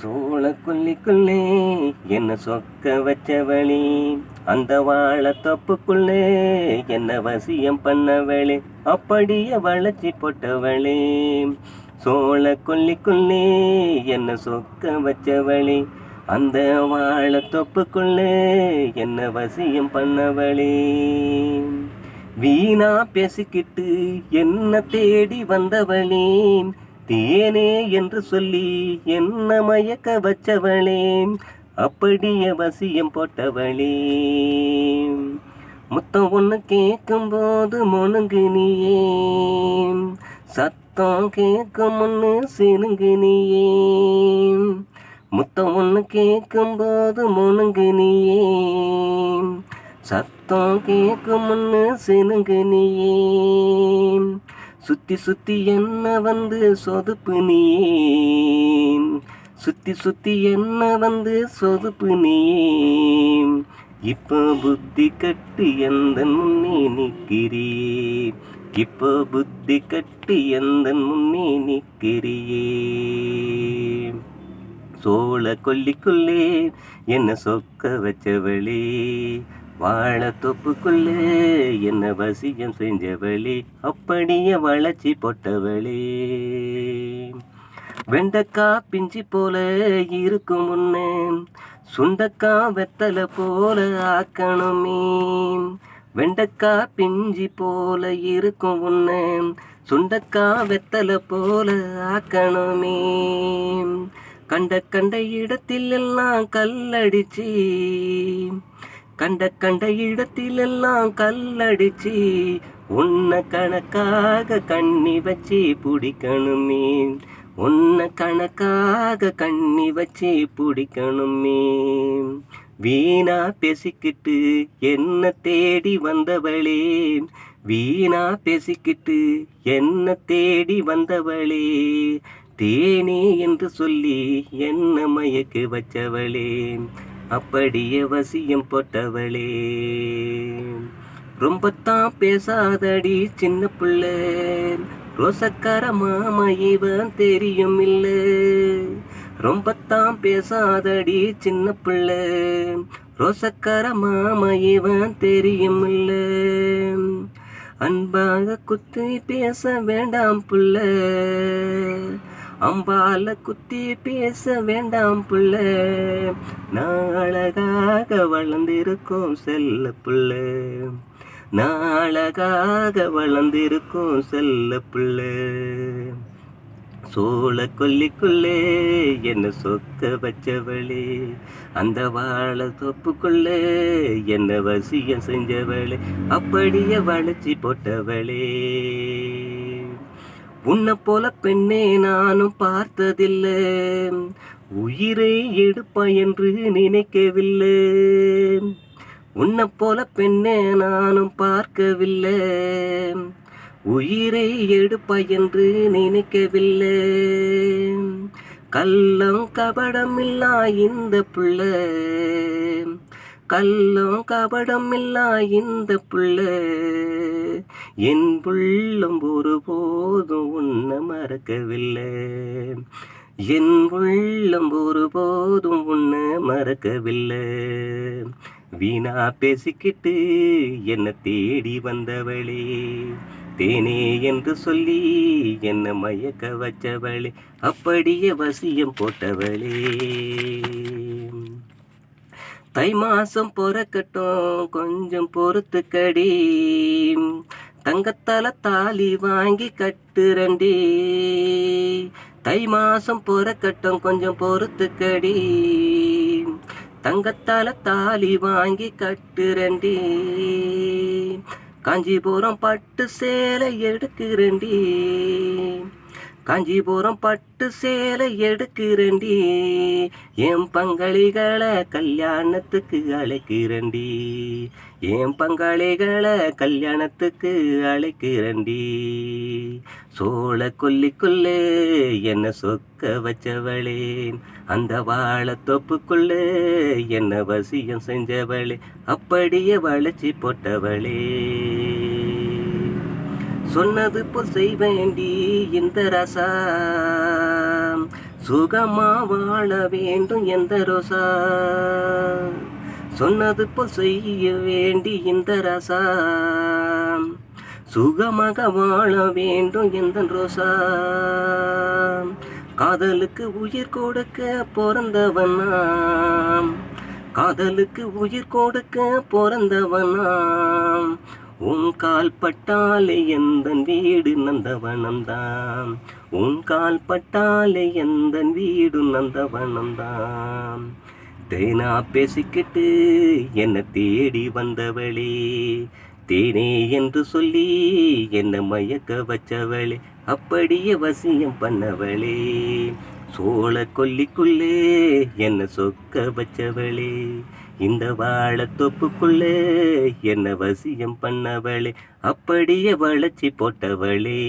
சோள கொல்லிக்குள்ளே என்ன சொக்க வச்சவளே, அந்த வாழ தொப்புக்குள்ளே என்ன வசியம் பண்ணவளே, அப்படியே வளைச்சி போட்டவளே. சோள கொல்லிக்குள்ளே என்ன சொக்க வச்சவளே, அந்த வாழ தொப்புக்குள்ளே என்ன வசியம் பண்ணவளே. வீணா பேசிக்கிட்டு என்ன தேடி வந்தவளே, தேனே என்று சொல்லி என்ன மயக்க வச்சவளே, அப்படியே வசியம் போட்டவளே. முத்தம் ஒன்று கேட்கும் போது முணுங்கு நீயே, சத்தம் கேட்கும் முன்னு சினுங்கு நீயே. முத்தம் ஒன்று கேட்கும் போது முணுங்கு நீயே, சத்தம் கேட்கும் முன்னு சினுங்கு நீயே. சுத்தி சுத்தி என்ன வந்து சொதுப்பு நீயே, சுத்தி சுத்தி என்ன வந்து சொதுப்பு நீயே. இப்போ புத்தி கட்டு எந்த முன்னே நிற்கிறியே, இப்போ புத்தி கட்டு எந்த முன்னே நிற்கிறியே. சோள கொல்லிக்குள்ளே என்ன சொக்க வச்சவளே, வாழ தொப்புக்குள்ளே என்ன வசியம் செஞ்சவளே, அப்படியே வளைச்சி போட்டவளே. வெண்டக்கா பிஞ்சி போல இருக்கும் முன்னே, சுண்டக்கா வெத்தலை போல ஆக்கணுமே. வெண்டக்கா பிஞ்சி போல இருக்கும் முன்னே, சுண்டக்கா வெத்தலை போல ஆக்கணுமே. கண்ட கண்ட இடத்தில் எல்லாம் கல்லடிச்சு, கண்ட கண்ட இடத்திலெல்லாம் கல்லடிச்சு, உன்னை கணக்காக கண்ணி வச்சு பிடிக்கணுமே, உன்னை கணக்காக கண்ணி வச்சு பிடிக்கணுமே. வீணா பேசிக்கிட்டு என்ன தேடி வந்தவளே, வீணா பேசிக்கிட்டு என்ன தேடி வந்தவளே, தேனே என்று சொல்லி என்ன மயக்கு வச்சவளே, அப்படியே வசியம் போட்டவளே. ரொம்பத்தான் பேசாதடி சின்ன பிள்ளை, ரோசக்கார மாமா இவன் தெரியும் இல்ல. ரொம்பத்தான் பேசாதடி சின்ன பிள்ளை, ரோசக்கார மாமா இவன் தெரியும் இல்ல. அன்பாக குத்தி பேச வேண்டாம் புள்ள, அம்பால குத்தி பேச வேண்டாம் புள்ள. நான் அழகாக வளர்ந்திருக்கும் செல்ல புள்ள, நான் அழகாக வளர்ந்திருக்கும் செல்ல புள்ள. சோள கொல்லிக்குள்ளே என்ன சொக்க வச்சவளே, அந்த வாழ தொப்புக்குள்ளே என்ன வசியம் செஞ்சவளே, அப்படியே வளைச்சி போட்டவளே. உன்னை போல பெண்ணே நானும் பார்த்ததில்லை, உயிரை எடுப்பா என்று நினைக்கவில்லை. உன்னை போல பெண்ணே நானும் பார்க்கவில்லை, உயிரை எடுப்பா என்று நினைக்கவில்லை. கள்ளம் கபடம் இல்லா இந்த புள்ள, கள்ளம் கபடம் இல்லா இந்த புள்ள. என் உள்ளம் ஒருபோதும் உன்னை மறக்கவில்லை, என் உள்ளம் ஒருபோதும் உன்னை மறக்கவில்லை. வீணா பேசிக்கிட்டு என்ன தேடி வந்தவளே, தேனே என்று சொல்லி என்ன மயக்க வச்சவளே, அப்படியே வசியம் போட்டவளே. தை மாசம் பொறக்கட்டும் கொஞ்சம் பொறுத்துக்கடி, தங்கத்தால தாலி வாங்கி கட்டுரண்டி. தை மாசம் பொறக்கட்டும் கொஞ்சம் பொறுத்துக்கடி, தங்கத்தால தாலி வாங்கி கட்டுரண்டி. காஞ்சிபுரம் பட்டு சேலை எடுக்கிறண்டி, காஞ்சிபுரம் பட்டு சேலை எடுக்கிறண்டி. என் பங்களிகளை கல்யாணத்துக்கு அழைக்கிறண்டி, என் பங்களிகளை கல்யாணத்துக்கு அழைக்கிறண்டி. சோள கொல்லிக்குள்ளே என்ன சொக்க வச்சவளே, அந்த வாழ தொப்புக்குள்ளே என்ன வசியம் செஞ்சவளே, அப்படியே வளைச்சி போட்டவளே. சொன்னது போல் செய்வேண்டி இந்த ரசா, சுகமா வாழ வேண்டும் எந்த ரோசா, சொன்னது போல் செய்ய வேண்டி இந்த ராசா, சுகமாக வாழ வேண்டும் எந்த ரோசா, காதலுக்கு உயிர் கொடுக்க பிறந்தவனாம், காதலுக்கு உயிர் கொடுக்க பிறந்தவனாம், உன் கால் பட்டாலே எந்தன் வீடு நந்தவனம்தான், உன் கால் பட்டாலே எந்தன் வீடு நந்தவனம்தான். தேனா பேசிக்கிட்டு என்ன தேடி வந்தவளே, தேனே என்று சொல்லி என்ன மயக்க வச்சவளே, அப்படியே வசியம் பண்ணவளே, சோழ கொல்லிக்குள்ளே என்ன சொக்க வச்சவளே, இந்த வாழத்தொப்புக்குள்ளே என்ன வசியம் பண்ணவளே, அப்படியே வளைச்சி போட்டவளே.